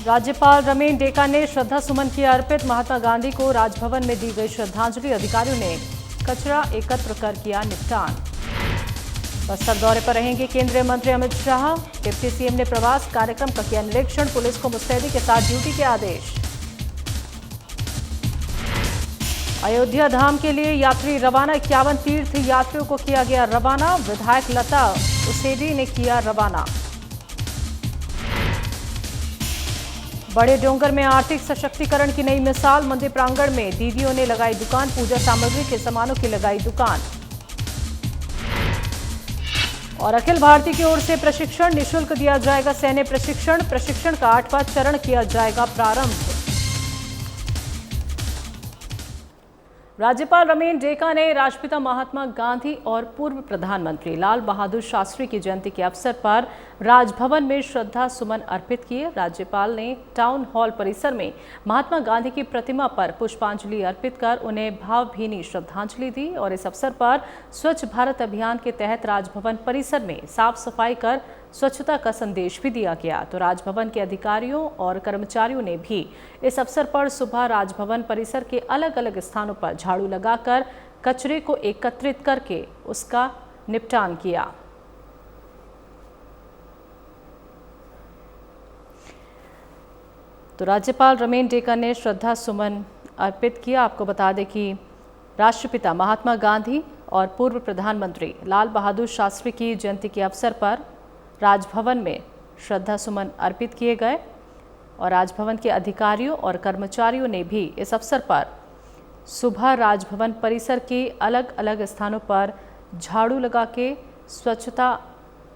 राज्यपाल रमेन डेका ने श्रद्धा सुमन किया अर्पित। महात्मा गांधी को राजभवन में दी गई श्रद्धांजलि। अधिकारियों ने कचरा एकत्र कर किया निपटान। बस्तर दौरे पर रहेंगे केंद्रीय मंत्री अमित शाह। डिप्टी सीएम ने प्रवास कार्यक्रम का किया निरीक्षण। पुलिस को मुस्तैदी के साथ ड्यूटी के आदेश। अयोध्या धाम के लिए यात्री रवाना। 51 तीर्थ यात्रियों को किया गया रवाना। विधायक लता उसेडी ने किया रवाना। बड़े डोंगर में आर्थिक सशक्तिकरण की नई मिसाल। मंदिर प्रांगण में दीदियों ने लगाई दुकान। पूजा सामग्री के सामानों की लगाई दुकान। और अखिल भारतीय की ओर से प्रशिक्षण। निःशुल्क दिया जाएगा सैन्य प्रशिक्षण। प्रशिक्षण का 8वां चरण किया जाएगा प्रारंभ। राज्यपाल रमेन डेका ने राष्ट्रपिता महात्मा गांधी और पूर्व प्रधानमंत्री लाल बहादुर शास्त्री की जयंती के अवसर पर राजभवन में श्रद्धा सुमन अर्पित किए। राज्यपाल ने टाउन हॉल परिसर में महात्मा गांधी की प्रतिमा पर पुष्पांजलि अर्पित कर उन्हें भावभीनी श्रद्धांजलि दी और इस अवसर पर स्वच्छ भारत अभियान के तहत राजभवन परिसर में साफ सफाई कर स्वच्छता का संदेश भी दिया गया। तो राजभवन के अधिकारियों और कर्मचारियों ने भी इस अवसर पर सुबह राजभवन परिसर के अलग अलग स्थानों पर झाड़ू लगाकर कचरे को एकत्रित करके उसका निपटान किया। तो राज्यपाल रमेन डेका ने श्रद्धा सुमन अर्पित किया। आपको बता दें कि राष्ट्रपिता महात्मा गांधी और पूर्व प्रधानमंत्री लाल बहादुर शास्त्री की जयंती के अवसर पर राजभवन में श्रद्धा सुमन अर्पित किए गए और राजभवन के अधिकारियों और कर्मचारियों ने भी इस अवसर पर सुबह राजभवन परिसर के अलग अलग स्थानों पर झाड़ू लगा के स्वच्छता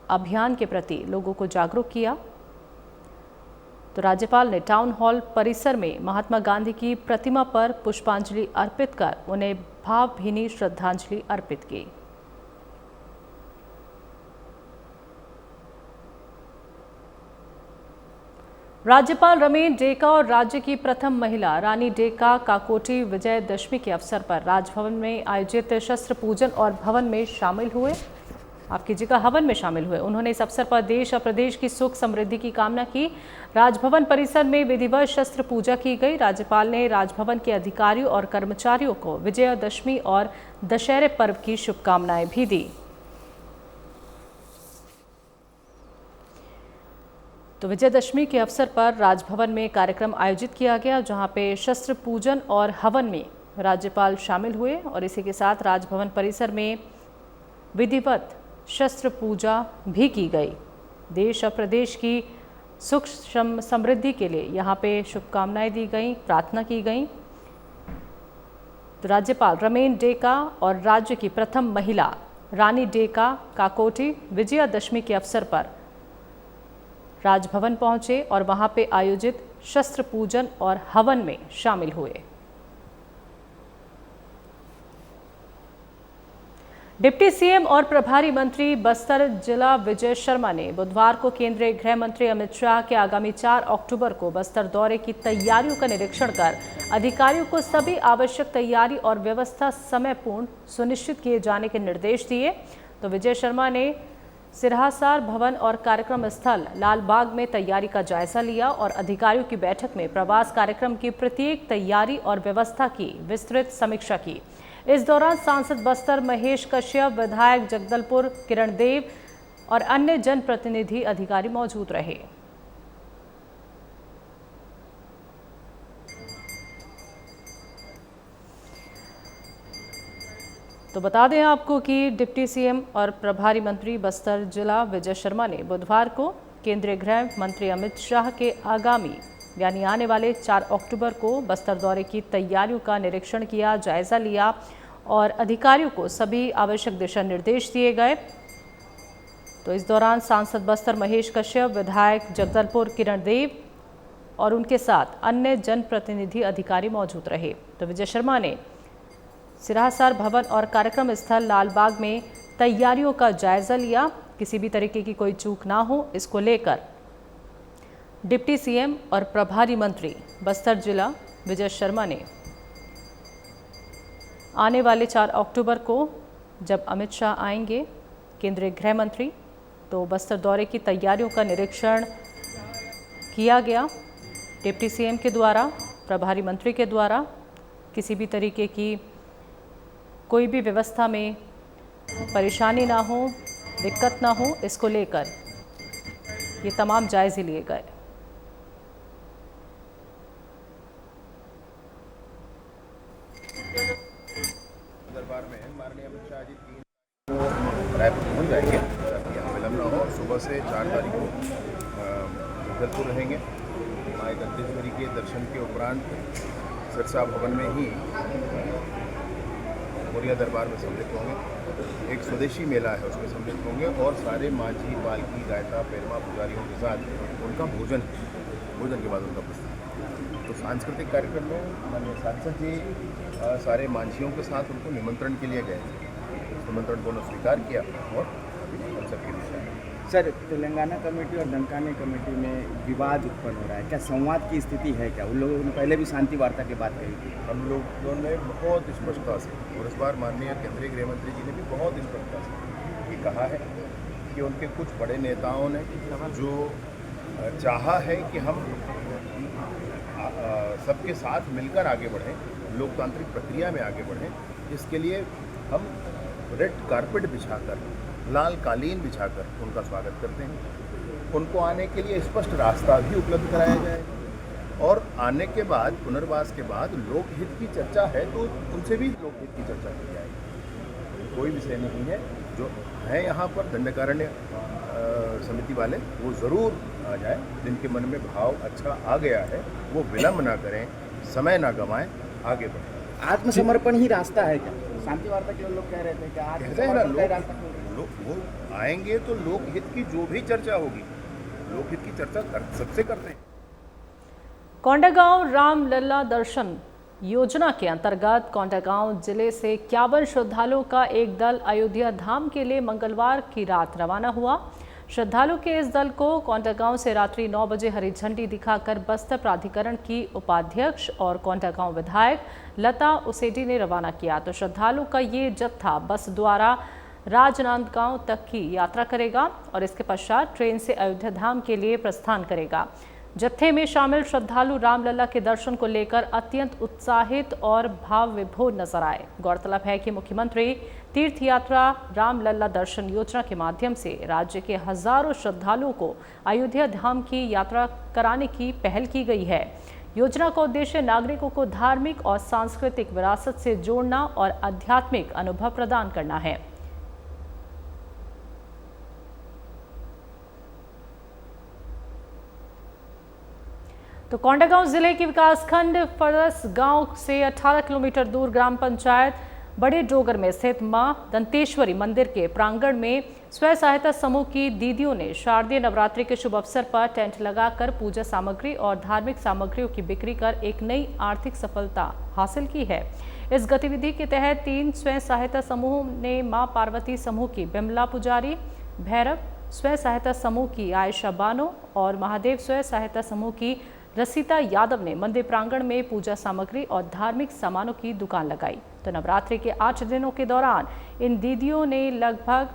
अभियान के प्रति लोगों को जागरूक किया। तो राज्यपाल ने टाउन हॉल परिसर में महात्मा गांधी की प्रतिमा पर पुष्पांजलि अर्पित कर उन्हें भावभीनी श्रद्धांजलि अर्पित की। राज्यपाल रमेन डेका और राज्य की प्रथम महिला रानी डेका काकोटी विजयदशमी के अवसर पर राजभवन में आयोजित शस्त्र पूजन और हवन में शामिल हुए। आपकी जगह हवन में शामिल हुए। उन्होंने इस अवसर पर देश और प्रदेश की सुख समृद्धि की कामना की। राजभवन परिसर में विधिवत शस्त्र पूजा की गई। राज्यपाल ने राजभवन के अधिकारियों और कर्मचारियों को विजयदशमी और दशहरे पर्व की शुभकामनाएं भी दी। तो विजयदशमी के अवसर पर राजभवन में कार्यक्रम आयोजित किया गया, जहां पे शस्त्र पूजन और हवन में राज्यपाल शामिल हुए और इसी के साथ राजभवन परिसर में विधिवत शस्त्र पूजा भी की गई। देश और प्रदेश की सुख समृद्धि के लिए यहां पे शुभकामनाएं दी गई, प्रार्थना की गई। तो राज्यपाल रमेन डेका और राज्य की प्रथम महिला रानी डेका काकोटी विजयादशमी के अवसर पर राजभवन पहुंचे और वहां पे आयोजित शस्त्र पूजन और हवन में शामिल हुए। डिप्टी सीएम और प्रभारी मंत्री बस्तर जिला विजय शर्मा ने बुधवार को केंद्रीय गृह मंत्री अमित शाह के आगामी 4 अक्टूबर को बस्तर दौरे की तैयारियों का निरीक्षण कर अधिकारियों को सभी आवश्यक तैयारी और व्यवस्था समयपूर्ण सुनिश्चित किए जाने के निर्देश दिए। तो विजय शर्मा ने सिरहासार भवन और कार्यक्रम स्थल लालबाग में तैयारी का जायजा लिया और अधिकारियों की बैठक में प्रवास कार्यक्रम की प्रत्येक तैयारी और व्यवस्था की विस्तृत समीक्षा की। इस दौरान सांसद बस्तर महेश कश्यप, विधायक जगदलपुर किरण देव और अन्य जनप्रतिनिधि अधिकारी मौजूद रहे। तो बता दें आपको कि डिप्टी सीएम और प्रभारी मंत्री बस्तर जिला विजय शर्मा ने बुधवार को केंद्रीय गृह मंत्री अमित शाह के आगामी यानी आने वाले 4 अक्टूबर को बस्तर दौरे की तैयारियों का निरीक्षण किया, जायजा लिया और अधिकारियों को सभी आवश्यक दिशा निर्देश दिए गए। तो इस दौरान सांसद बस्तर महेश कश्यप, विधायक जगदलपुर किरण देव और उनके साथ अन्य जनप्रतिनिधि अधिकारी मौजूद रहे। तो विजय शर्मा ने सिरहासार भवन और कार्यक्रम स्थल लालबाग में तैयारियों का जायजा लिया। किसी भी तरीके की कोई चूक ना हो, इसको लेकर डिप्टी सीएम और प्रभारी मंत्री बस्तर जिला विजय शर्मा ने आने वाले 4 अक्टूबर को जब अमित शाह आएंगे केंद्रीय गृह मंत्री, तो बस्तर दौरे की तैयारियों का निरीक्षण किया गया। डिप्टी सीएम के द्वारा, प्रभारी मंत्री के द्वारा किसी भी तरीके की कोई भी व्यवस्था में परेशानी ना हो, दिक्कत ना हो, इसको लेकर ये तमाम जायजे लिए गए। दरबार में माननीय अमित शाह जी 3 को रायपुर पहुँच जाएंगे ताकि यहाँ विलम्ब न हो। सुबह से 4 तारीख को जगदलपुर रहेंगे। माँ दंतेश्वरी के दर्शन के उपरांत सिरसा भवन में ही मोरिया दरबार में सम्मिलित होंगे। एक स्वदेशी मेला है उसमें सम्मिलित होंगे और सारे माझी, पालकी, गायता, पेरमा पुजारियों के साथ उनका भोजन के बाद उनका प्रस्थान। तो सांस्कृतिक कार्यक्रम में माननीय सांसद जी सारे मांझियों के साथ उनको निमंत्रण के लिए गए थे। उस निमंत्रण को उन्होंने स्वीकार किया और हम सबकी दिशा है। सर, तेलंगाना कमेटी और दंकानी कमेटी में विवाद उत्पन्न हो रहा है, क्या संवाद की स्थिति है? क्या उन लोगों ने पहले भी शांति वार्ता की बात कही थी? हम लोगों ने बहुत स्पष्टता से और इस बार माननीय केंद्रीय गृह मंत्री जी ने भी बहुत स्पष्टता से ये कहा है कि उनके कुछ बड़े नेताओं ने जो चाहा है कि हम सबके साथ मिलकर आगे बढ़ें, लोकतांत्रिक प्रक्रिया में आगे बढ़ें, इसके लिए हम रेड कारपेट बिछाकर, लाल कालीन बिछाकर उनका स्वागत करते हैं। उनको आने के लिए स्पष्ट रास्ता भी उपलब्ध कराया जाए और आने के बाद, पुनर्वास के बाद लोकहित की चर्चा है तो उनसे भी लोकहित की चर्चा की जाएगी। कोई विषय नहीं है। जो है यहाँ पर दंडकारण्य समिति वाले, वो ज़रूर आ जाए। जिनके मन में भाव अच्छा आ गया है वो विलम्ब ना करें, समय ना गंवाएं, आगे बढ़ें। आत्मसमर्पण ही रास्ता है क्या? शांति वार्ता के लोग कह रहे थे कि आत्मसमर्पण का रास्ता वो आएंगे तो लोकहित की जो भी चर्चा होगी, लोकहित की चर्चा सबसे करते हैं। कोंडागांव रामलला दर्शन योजना के अंतर्गत कोंडागांव जिले से 51 श्रद्धालुओं का एक दल अयोध्या धाम के लिए मंगलवार की रात रवाना हुआ। श्रद्धालु के इस दल को कोंडागांव से रात्रि 9 बजे हरी झंडी दिखाकर बस्तर प्राधिकरण की उपाध्यक्ष और कोंडागांव विधायक लता उसेडी ने रवाना किया। तो श्रद्धालु का ये जत्था बस द्वारा राजनांदगांव तक की यात्रा करेगा और इसके पश्चात ट्रेन से अयोध्या धाम के लिए प्रस्थान करेगा। जत्थे में शामिल श्रद्धालु रामलला के दर्शन को लेकर अत्यंत उत्साहित और भाव विभोर नजर आए। गौरतलब है कि मुख्यमंत्री तीर्थ यात्रा रामलला दर्शन योजना के माध्यम से राज्य के हजारों श्रद्धालुओं को अयोध्या धाम की यात्रा कराने की पहल की गई है। योजना का उद्देश्य नागरिकों को धार्मिक और सांस्कृतिक विरासत से जोड़ना और आध्यात्मिक अनुभव प्रदान करना है। तो कोंडागांव जिले के विकासखंड फरस गांव से 18 किलोमीटर दूर ग्राम पंचायत बड़े डोगर में स्थित मां दंतेश्वरी मंदिर के प्रांगण में स्वयं सहायता समूह की दीदियों ने शारदीय नवरात्रि के शुभ अवसर पर टेंट लगाकर पूजा सामग्री और धार्मिक सामग्रियों की बिक्री कर एक नई आर्थिक सफलता हासिल की है। इस गतिविधि के तहत 3 स्वयं सहायता समूह ने मां पार्वती समूह की बिमला पुजारी, भैरव स्वयं सहायता समूह की आयशा बानो और महादेव स्वयं सहायता समूह की रसीता यादव ने मंदिर प्रांगण में पूजा सामग्री और धार्मिक सामानों की दुकान लगाई। तो नवरात्रि के 8 दिनों के दौरान इन दीदियों ने लगभग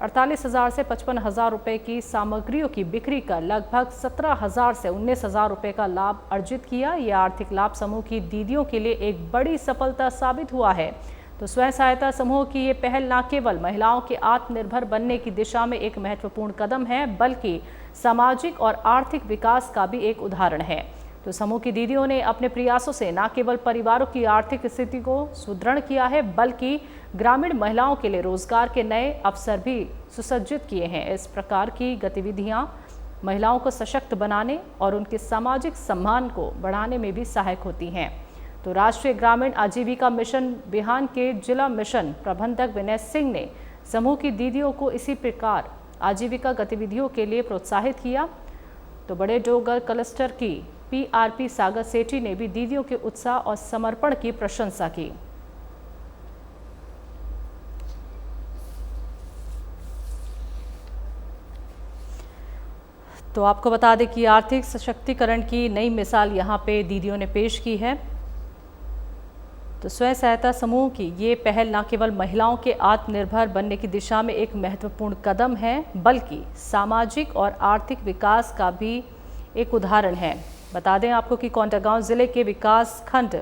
48,000 से 55,000 रुपए की सामग्रियों की बिक्री कर लगभग 17,000 से 19,000 रुपए का लाभ अर्जित किया। यह आर्थिक लाभ समूह की दीदियों के लिए एक बड़ी सफलता साबित हुआ है। तो स्वयं सहायता समूह की ये पहल न केवल महिलाओं के आत्मनिर्भर बनने की दिशा में एक महत्वपूर्ण कदम है, बल्कि सामाजिक और आर्थिक विकास का भी एक उदाहरण है। तो समूह की दीदियों ने अपने प्रयासों से न केवल परिवारों की आर्थिक स्थिति को सुदृढ़ किया है, बल्कि ग्रामीण महिलाओं के लिए रोजगार के नए अवसर भी सुसज्जित किए हैं। इस प्रकार की गतिविधियां महिलाओं को सशक्त बनाने और उनके सामाजिक सम्मान को बढ़ाने में भी सहायक होती हैं। तो राष्ट्रीय ग्रामीण आजीविका मिशन बिहान के जिला मिशन प्रबंधक विनय सिंह ने समूह की दीदियों को इसी प्रकार आजीविका गतिविधियों के लिए प्रोत्साहित किया। तो बड़े डोगर क्लस्टर की पीआरपी सागर सेठी ने भी दीदियों के उत्साह और समर्पण की प्रशंसा की। तो आपको बता दें कि आर्थिक सशक्तिकरण की नई मिसाल यहाँ पे दीदियों ने पेश की है। तो स्वयं सहायता समूह की ये पहल न केवल महिलाओं के आत्मनिर्भर बनने की दिशा में एक महत्वपूर्ण कदम है, बल्कि सामाजिक और आर्थिक विकास का भी एक उदाहरण है। बता दें आपको कि कोंडागांव जिले के विकास खंड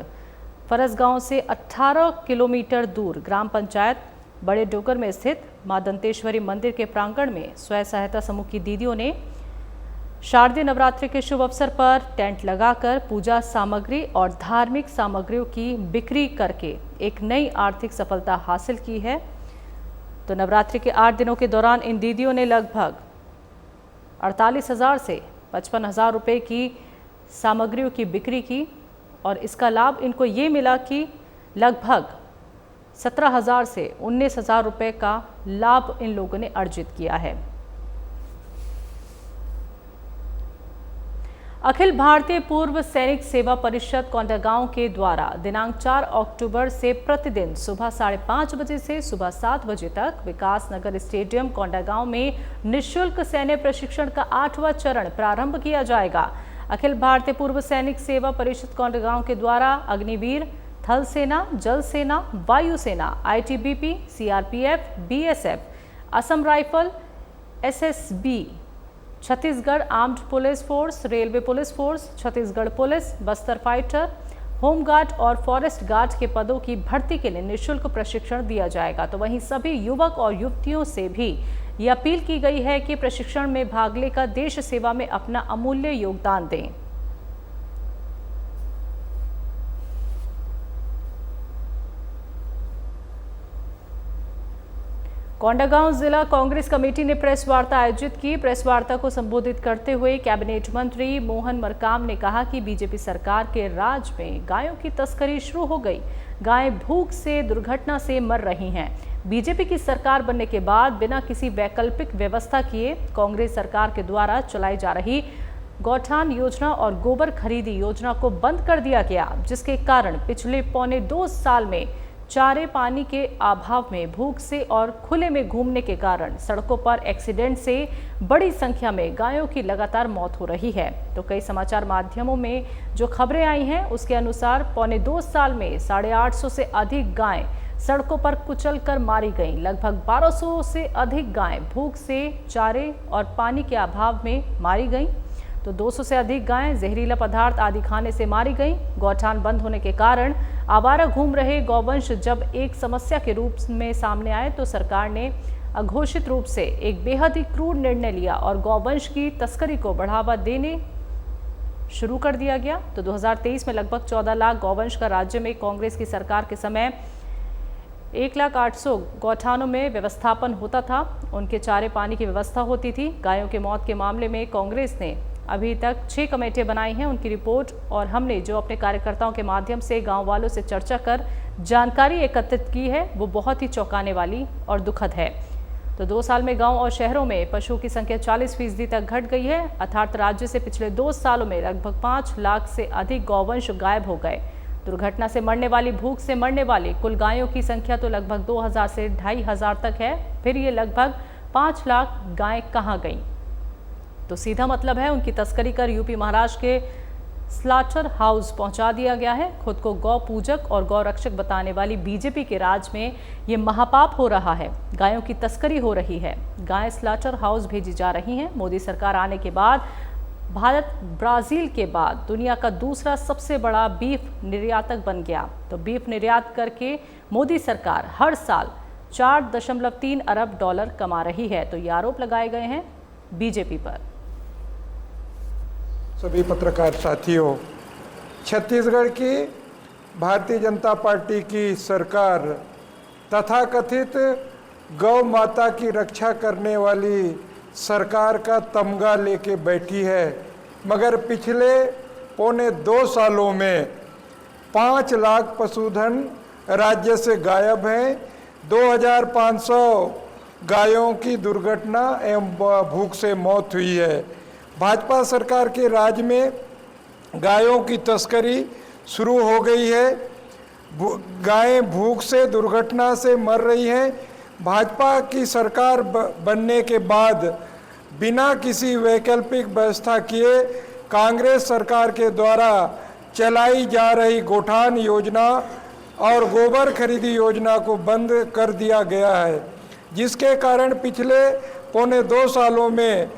फरसगांव से 18 किलोमीटर दूर ग्राम पंचायत बड़े डोगर में स्थित मां दंतेश्वरी मंदिर के प्रांगण में स्वयं सहायता समूह की दीदियों ने शारदीय नवरात्रि के शुभ अवसर पर टेंट लगाकर पूजा सामग्री और धार्मिक सामग्रियों की बिक्री करके एक नई आर्थिक सफलता हासिल की है। तो नवरात्रि के 8 दिनों के दौरान इन दीदियों ने लगभग 48,000 से 55,000 रुपये की सामग्रियों की बिक्री की और इसका लाभ इनको ये मिला कि लगभग 17,000 से 19,000 रुपये का लाभ इन लोगों ने अर्जित किया है। अखिल भारतीय पूर्व सैनिक सेवा परिषद कोंडागांव के द्वारा दिनांक 4 अक्टूबर से प्रतिदिन सुबह 5:30 बजे से सुबह 7 बजे तक विकास नगर स्टेडियम कोंडागांव में निःशुल्क सैन्य प्रशिक्षण का 8वां चरण प्रारंभ किया जाएगा। अखिल भारतीय पूर्व सैनिक सेवा परिषद कोंडागांव के द्वारा अग्निवीर, थल सेना, जल सेना, वायुसेना, ITBP, CRPF, BSF, Assam rifle, SSB, Chhattisgarh armed police force, railway police force, Chhattisgarh police, Bastar fighter, home guard और फॉरेस्ट गार्ड के पदों की भर्ती के लिए निःशुल्क प्रशिक्षण दिया जाएगा। तो वहीं सभी युवक और युवतियों से भी ये अपील की गई है कि प्रशिक्षण में भाग लेकर देश सेवा में अपना अमूल्य योगदान दें। कोंडागांव जिला कांग्रेस कमेटी ने प्रेस वार्ता आयोजित की। प्रेस वार्ता को संबोधित करते हुए कैबिनेट मंत्री मोहन मरकाम ने कहा कि बीजेपी सरकार के राज में गायों की तस्करी शुरू हो गई। गायें भूख से, दुर्घटना से मर रही हैं। बीजेपी की सरकार बनने के बाद बिना किसी वैकल्पिक व्यवस्था किए कांग्रेस सरकार के द्वारा चलाई जा रही गौठान योजना और गोबर खरीदी योजना को बंद कर दिया गया, जिसके कारण पिछले 1.25 साल में चारे पानी के अभाव में, भूख से और खुले में घूमने के कारण सड़कों पर एक्सीडेंट से बड़ी संख्या में गायों की लगातार मौत हो रही है। तो कई समाचार माध्यमों में जो खबरें आई हैं उसके अनुसार 1.25 साल में 850 से अधिक गायें सड़कों पर कुचल कर मारी गईं। लगभग 1200 से अधिक गायें भूख से, चारे और पानी के अभाव में मारी गईं। तो 200 से अधिक गायें जहरीला पदार्थ आदि खाने से मारी गईं। गौठान बंद होने के कारण आवारा घूम रहे गौवंश जब एक समस्या के रूप में सामने आए तो सरकार ने अघोषित रूप से एक बेहद ही क्रूर निर्णय लिया और गौवंश की तस्करी को बढ़ावा देने शुरू कर दिया गया। तो 2023 में लगभग 14 लाख गौवंश का राज्य में कांग्रेस की सरकार के समय 1,800,000 गौठानों में व्यवस्थापन होता था। उनके चारे पानी की व्यवस्था होती थी। गायों के मौत के मामले में कांग्रेस ने अभी तक 6 कमेटियां बनाई हैं। उनकी रिपोर्ट और हमने जो अपने कार्यकर्ताओं के माध्यम से गांव वालों से चर्चा कर जानकारी एकत्रित की है वो बहुत ही चौंकाने वाली और दुखद है। तो 2 साल में गांव और शहरों में पशुओं की संख्या 40% तक घट गई है। अर्थात राज्य से पिछले 2 सालों में लगभग 5 लाख से अधिक गौवंश गायब हो गए। दुर्घटना से मरने वाली, भूख से मरने वाली कुल गायों की संख्या तो लगभग 2,000 से 2,500 तक है। फिर ये लगभग 5 लाख गायें कहाँ गईं? तो सीधा मतलब है उनकी तस्करी कर यूपी महाराष्ट्र के स्लाटर हाउस पहुंचा दिया गया है। खुद को गौ पूजक और गौ रक्षक बताने वाली बीजेपी के राज में ये महापाप हो रहा है। गायों की तस्करी हो रही है, गायें स्लाटर हाउस भेजी जा रही हैं। मोदी सरकार आने के बाद भारत ब्राजील के बाद दुनिया का दूसरा सबसे बड़ा बीफ निर्यातक बन गया। तो बीफ निर्यात करके मोदी सरकार हर साल 4.3 अरब डॉलर कमा रही है। तो ये आरोप लगाए गए हैं बीजेपी पर। सभी पत्रकार साथियों, छत्तीसगढ़ की भारतीय जनता पार्टी की सरकार तथाकथित गौ माता की रक्षा करने वाली सरकार का तमगा लेके बैठी है, मगर पिछले 1.25 सालों में 5 लाख पशुधन राज्य से गायब हैं। 2,500 गायों की दुर्घटना एवं भूख से मौत हुई है। भाजपा सरकार के राज में गायों की तस्करी शुरू हो गई है। गायें भूख से, दुर्घटना से मर रही हैं। भाजपा की सरकार बनने के बाद बिना किसी वैकल्पिक व्यवस्था किए कांग्रेस सरकार के द्वारा चलाई जा रही गौठान योजना और गोबर खरीदी योजना को बंद कर दिया गया है, जिसके कारण पिछले 1.25 सालों में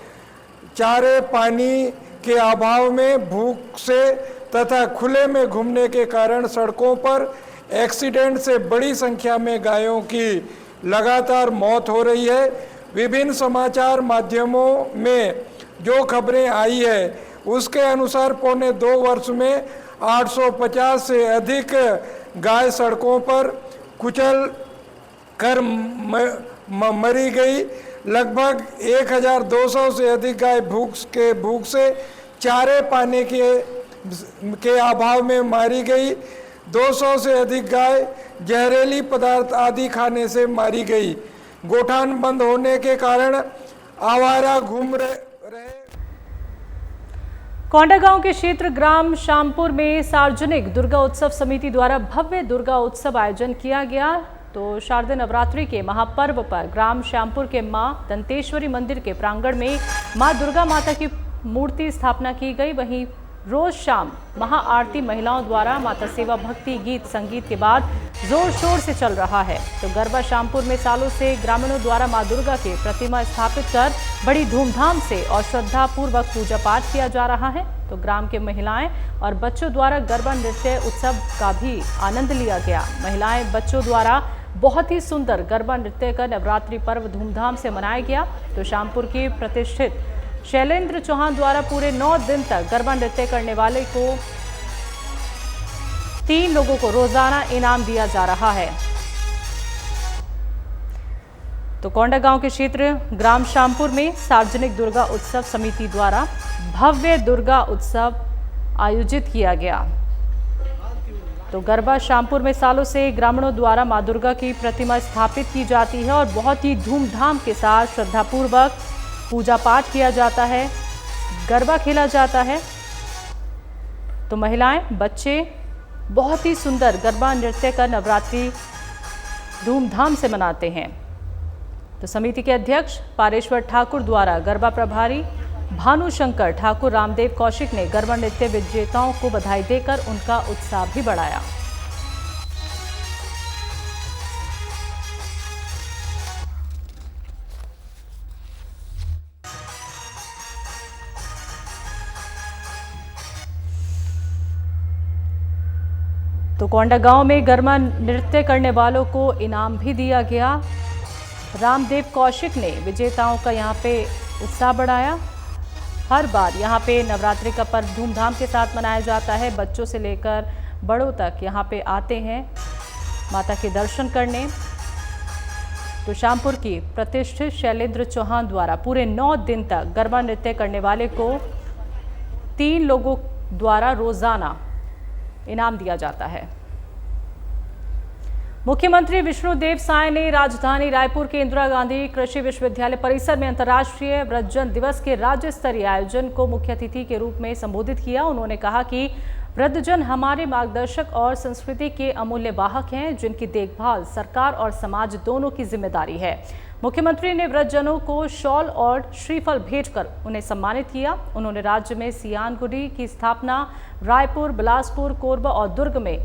चारे पानी के अभाव में, भूख से तथा खुले में घूमने के कारण सड़कों पर एक्सीडेंट से बड़ी संख्या में गायों की लगातार मौत हो रही है। विभिन्न समाचार माध्यमों में जो खबरें आई है उसके अनुसार पौने 2 वर्ष में 850 से अधिक गाय सड़कों पर कुचल कर मरी गई। लगभग 1200 से अधिक गाय भूख से चारे पाने के अभाव में मारी गई। 200 से अधिक गाय जहरीली पदार्थ आदि खाने से मारी गई। गोठान बंद होने के कारण आवारा घूम रहे। कोंडागांव के क्षेत्र ग्राम श्यामपुर में सार्वजनिक दुर्गा उत्सव समिति द्वारा भव्य दुर्गा उत्सव आयोजन किया गया। तो शारदीय नवरात्रि के महापर्व पर ग्राम श्यामपुर के मां दंतेश्वरी मंदिर के प्रांगण में मां दुर्गा माता की मूर्ति स्थापना की गई। वहीं रोज शाम महाआरती महिलाओं द्वारा माता सेवा भक्ति गीत संगीत के बाद जोर शोर से चल रहा है। तो गरबा श्यामपुर में सालों से ग्रामीणों द्वारा मां दुर्गा की प्रतिमा स्थापित कर बड़ी धूमधाम से और श्रद्धा पूर्वक पूजा पाठ किया जा रहा है। तो ग्राम के महिलाएं और बच्चों द्वारा गरबा नृत्य उत्सव का भी आनंद लिया गया। महिलाएं बच्चों द्वारा बहुत ही सुंदर गरबा नृत्य का नवरात्रि पर्व धूमधाम से मनाया गया। तो श्यामपुर की प्रतिष्ठित शैलेंद्र चौहान द्वारा पूरे 9 दिन तक गरबा नृत्य करने वाले को 3 लोगों को रोजाना इनाम दिया जा रहा है। तो कोंडागांव के क्षेत्र ग्राम श्यामपुर में सार्वजनिक दुर्गा उत्सव समिति द्वारा भव्य दुर्गा उत्सव आयोजित किया गया। तो गरबा श्यामपुर में सालों से ग्रामीणों द्वारा मां दुर्गा की प्रतिमा स्थापित की जाती है और बहुत ही धूमधाम के साथ श्रद्धापूर्वक पूजा पाठ किया जाता है, गरबा खेला जाता है। तो महिलाएं बच्चे बहुत ही सुंदर गरबा नृत्य कर नवरात्रि धूमधाम से मनाते हैं। तो समिति के अध्यक्ष पारेश्वर ठाकुर द्वारा गरबा प्रभारी भानुशंकर ठाकुर रामदेव कौशिक ने गरबा नृत्य विजेताओं को बधाई देकर उनका उत्साह भी बढ़ाया। तो कोंडागांव में गरबा नृत्य करने वालों को इनाम भी दिया गया। रामदेव कौशिक ने विजेताओं का यहां पे उत्साह बढ़ाया। हर बार यहां पे नवरात्रि का पर्व धूमधाम के साथ मनाया जाता है। बच्चों से लेकर बड़ों तक यहां पे आते हैं माता के दर्शन करने। तो श्यामपुर की प्रतिष्ठित शैलेंद्र चौहान द्वारा पूरे 9 दिन तक गरबा नृत्य करने वाले को 3 लोगों द्वारा रोजाना इनाम दिया जाता है। मुख्यमंत्री विष्णुदेव साय ने राजधानी रायपुर के इंदिरा गांधी कृषि विश्वविद्यालय परिसर में अंतर्राष्ट्रीय वृद्धजन दिवस के राज्य स्तरीय आयोजन को मुख्य अतिथि के रूप में संबोधित किया। उन्होंने कहा कि वृद्धजन हमारे मार्गदर्शक और संस्कृति के अमूल्य वाहक हैं, जिनकी देखभाल सरकार और समाज दोनों की जिम्मेदारी है। मुख्यमंत्री ने वृद्धजनों को शॉल और श्रीफल भेंटकर उन्हें सम्मानित किया। उन्होंने राज्य में सियान गुडी की स्थापना रायपुर, बिलासपुर, कोरबा और दुर्ग में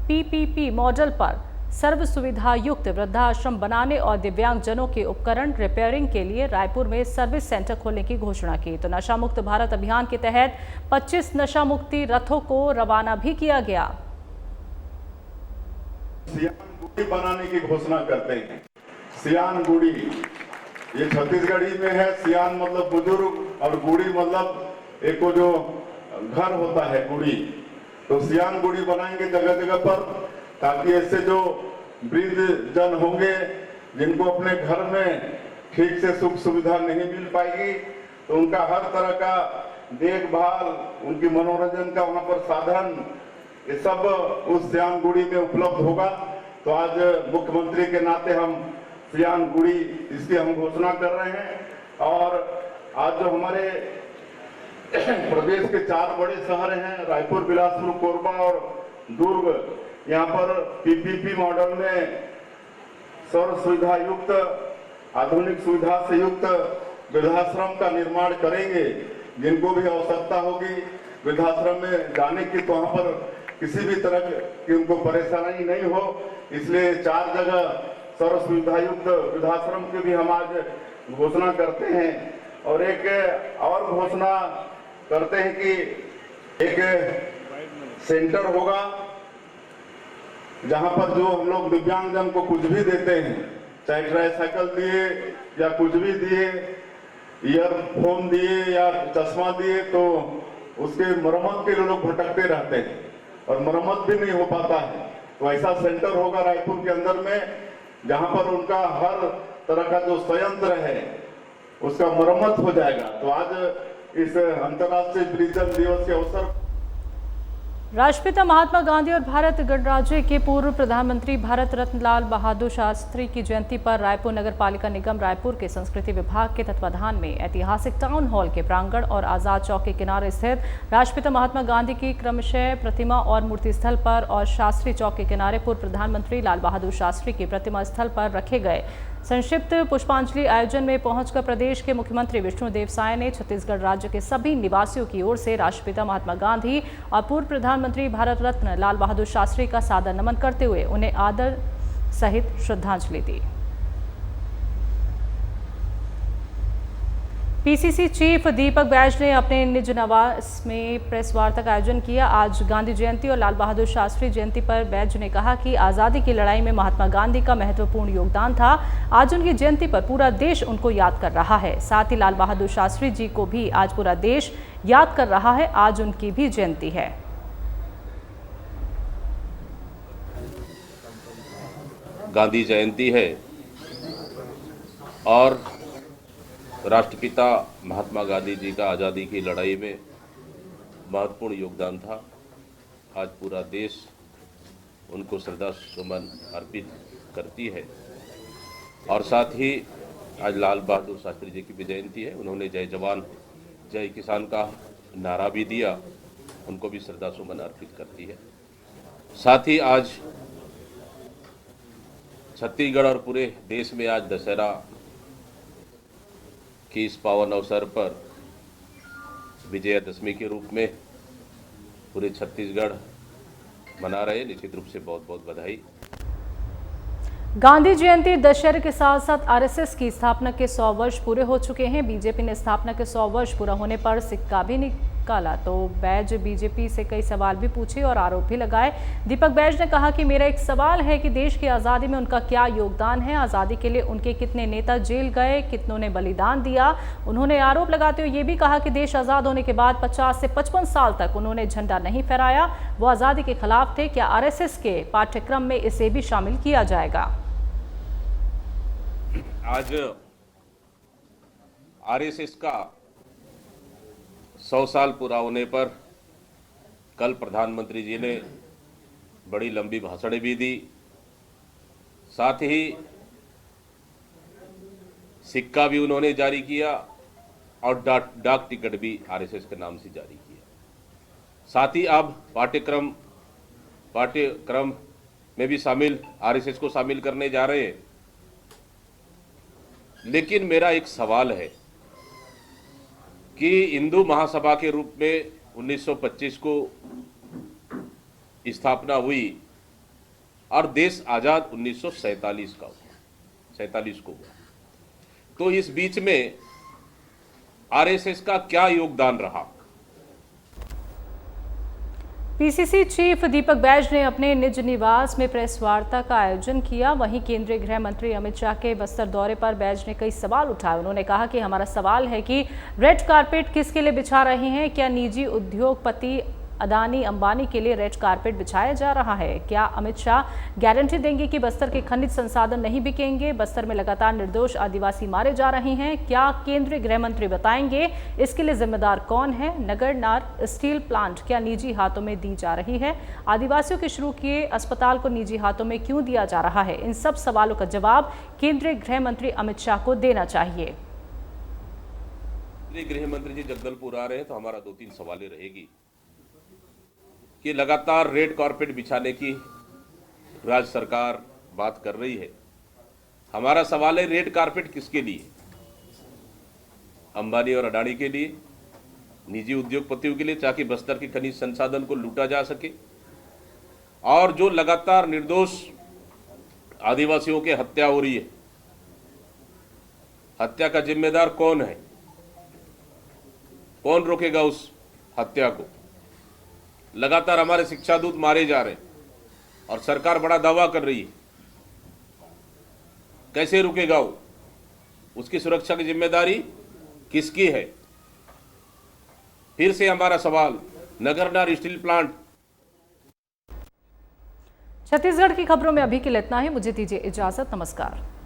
पीपीपी मॉडल पर सर्व सुविधा युक्त वृद्धाश्रम बनाने और दिव्यांगजनों के उपकरण रिपेयरिंग के लिए रायपुर में सर्विस सेंटर खोलने की घोषणा की। तो नशा मुक्त भारत अभियान के तहत 25 नशा मुक्ति रथों को रवाना भी किया गया। सियान गुड़ी बनाने की घोषणा करते हैं। सियान गुड़ी ये छत्तीसगढ़ी में है। सियान मतलब बुजुर्ग और गुड़ी मतलब एक जो घर होता है गुड़ी। तो सियान गुड़ी बनाएंगे जगह जगह पर, ताकि ऐसे जो वृद्ध जन होंगे जिनको अपने घर में ठीक से सुख सुविधा नहीं मिल पाएगी, तो उनका हर तरह का देखभाल, उनकी मनोरंजन का वहां पर साधन, ये सब उस सियान गुड़ी में उपलब्ध होगा। तो आज मुख्यमंत्री के नाते हम सियान गुड़ी इसकी हम घोषणा कर रहे हैं। और आज जो हमारे प्रदेश के 4 बड़े शहर हैं, रायपुर, बिलासपुर, कोरबा और दुर्ग, यहाँ पर पीपीपी मॉडल में सर्व सुविधा युक्त, आधुनिक सुविधा से युक्त वृद्धाश्रम का निर्माण करेंगे। जिनको भी आवश्यकता होगी वृद्धाश्रम में जाने की, तो वहाँ पर किसी भी तरह की उनको परेशानी नहीं हो, इसलिए 4 जगह सर्व सुविधा युक्त वृद्धाश्रम की भी हम आज घोषणा करते हैं। और एक और घोषणा करते हैं कि एक सेंटर होगा जहां पर जो हम लोग दिव्यांगजन को कुछ भी देते हैं, चाहे ट्राईसाइकिल दिए या कुछ भी दिए, ईयरफोन दिए या चश्मा दिए, तो उसके मरम्मत के लिए लोग भटकते रहते हैं और मरम्मत भी नहीं हो पाता है। तो ऐसा सेंटर होगा रायपुर के अंदर में जहां पर उनका हर तरह का जो संयंत्र है उसका मरम्मत हो जाएगा। तो आज इस अंतर्राष्ट्रीय वृद्धजन दिवस के अवसर राष्ट्रपिता महात्मा गांधी और भारत गणराज्य के पूर्व प्रधानमंत्री भारत रत्न लाल बहादुर शास्त्री की जयंती पर रायपुर नगर पालिका निगम रायपुर के संस्कृति विभाग के तत्वाधान में ऐतिहासिक टाउन हॉल के प्रांगण और आजाद चौक के किनारे स्थित राष्ट्रपिता महात्मा गांधी की क्रमशः प्रतिमा और मूर्ति स्थल पर और शास्त्री चौक के किनारे पूर्व प्रधानमंत्री लाल बहादुर शास्त्री की प्रतिमा स्थल पर रखे गए संक्षिप्त पुष्पांजलि आयोजन में पहुंचकर प्रदेश के मुख्यमंत्री विष्णुदेव साय ने छत्तीसगढ़ राज्य के सभी निवासियों की ओर से राष्ट्रपिता महात्मा गांधी और पूर्व प्रधानमंत्री भारत रत्न लाल बहादुर शास्त्री का सादर नमन करते हुए उन्हें आदर सहित श्रद्धांजलि दी। पीसीसी चीफ दीपक बैज ने अपने निज निवास में प्रेस वार्ता का आयोजन किया। आज गांधी जयंती और लाल बहादुर शास्त्री जयंती पर बैज ने कहा कि आज़ादी की लड़ाई में महात्मा गांधी का महत्वपूर्ण योगदान था। आज उनकी जयंती पर पूरा देश उनको याद कर रहा है। साथ ही लाल बहादुर शास्त्री जी को भी आज पूरा देश याद कर रहा है। आज उनकी भी जयंती है। गांधी जयंती है और राष्ट्रपिता महात्मा गांधी जी का आज़ादी की लड़ाई में महत्वपूर्ण योगदान था। आज पूरा देश उनको श्रद्धा सुमन अर्पित करती है और साथ ही आज लाल बहादुर शास्त्री जी की भी जयंती है। उन्होंने जय जवान जय किसान का नारा भी दिया, उनको भी श्रद्धा सुमन अर्पित करती है। साथ ही आज छत्तीसगढ़ और पूरे देश में आज दशहरा कि इस पावन अवसर पर विजयादशमी के रूप में पूरे छत्तीसगढ़ मना रहे। निश्चित रूप से बहुत बहुत बधाई। गांधी जयंती दशहरे के साथ साथ आरएसएस की स्थापना के 100 वर्ष पूरे हो चुके हैं। बीजेपी ने स्थापना के 100 वर्ष पूरा होने पर सिक्का भी निकाला तो बैज बीजेपी से कई सवाल भी पूछे और आरोप भी लगाए। दीपक बैज ने कहा कि मेरा एक सवाल है कि देश की आज़ादी में उनका क्या योगदान है, आज़ादी के लिए उनके कितने नेता जेल गए, कितनों ने बलिदान दिया। उन्होंने आरोप लगाते हुए ये भी कहा कि देश आज़ाद होने के बाद 50 से 55 साल तक उन्होंने झंडा नहीं फहराया, वो आज़ादी के खिलाफ थे। क्या आरएसएस के पाठ्यक्रम में इसे भी शामिल किया जाएगा? आज आरएसएस का 100 साल पूरा होने पर कल प्रधानमंत्री जी ने बड़ी लंबी भाषण भी दी, साथ ही सिक्का भी उन्होंने जारी किया और डाक टिकट भी आरएसएस के नाम से जारी किया। साथ ही अब पाठ्यक्रम में भी शामिल आरएसएस को शामिल करने जा रहे हैं। लेकिन मेरा एक सवाल है कि हिंदू महासभा के रूप में 1925 को स्थापना हुई और देश आजाद 1947 को हुआ, तो इस बीच में आरएसएस का क्या योगदान रहा? पीसीसी चीफ दीपक बैज ने अपने निज निवास में प्रेस वार्ता का आयोजन किया। वहीं केंद्रीय गृह मंत्री अमित शाह के बस्तर दौरे पर बैज ने कई सवाल उठाए। उन्होंने कहा कि हमारा सवाल है कि रेड कारपेट किसके लिए बिछा रहे हैं? क्या निजी उद्योगपति अदानी अंबानी के लिए रेड कारपेट बिछाया जा रहा है? क्या अमित शाह गारंटी देंगे कि बस्तर के खनिज संसाधन नहीं बिकेंगे? बस्तर में लगातार निर्दोष आदिवासी मारे जा रहे हैं। क्या केंद्रीय गृह मंत्री बताएंगे इसके लिए जिम्मेदार कौन है? नगरनार स्टील प्लांट क्या निजी हाथों में दी जा रही है? आदिवासियों के शुरू किए अस्पताल को निजी हाथों में क्यों दिया जा रहा है? इन सब सवालों का जवाब केंद्रीय गृह मंत्री अमित शाह को देना चाहिए। गृह मंत्री जी जगदलपुर आ रहे हैं तो हमारा 2-3 सवालें रहेगी कि लगातार रेड कारपेट बिछाने की राज्य सरकार बात कर रही है। हमारा सवाल है रेड कारपेट किसके लिए? अंबानी और अडानी के लिए, निजी उद्योगपतियों के लिए, ताकि बस्तर के खनिज संसाधन को लूटा जा सके। और जो लगातार निर्दोष आदिवासियों की हत्या हो रही है, हत्या का जिम्मेदार कौन है? कौन रोकेगा उस हत्या को। लगातार हमारे शिक्षा दूत मारे जा रहे हैं और सरकार बड़ा दावा कर रही है। कैसे रुकेगा वो? उसकी सुरक्षा की जिम्मेदारी किसकी है? फिर से हमारा सवाल, नगरनार स्टील प्लांट। छत्तीसगढ़ की खबरों में अभी के लिए इतना ही। मुझे दीजिए इजाजत। नमस्कार।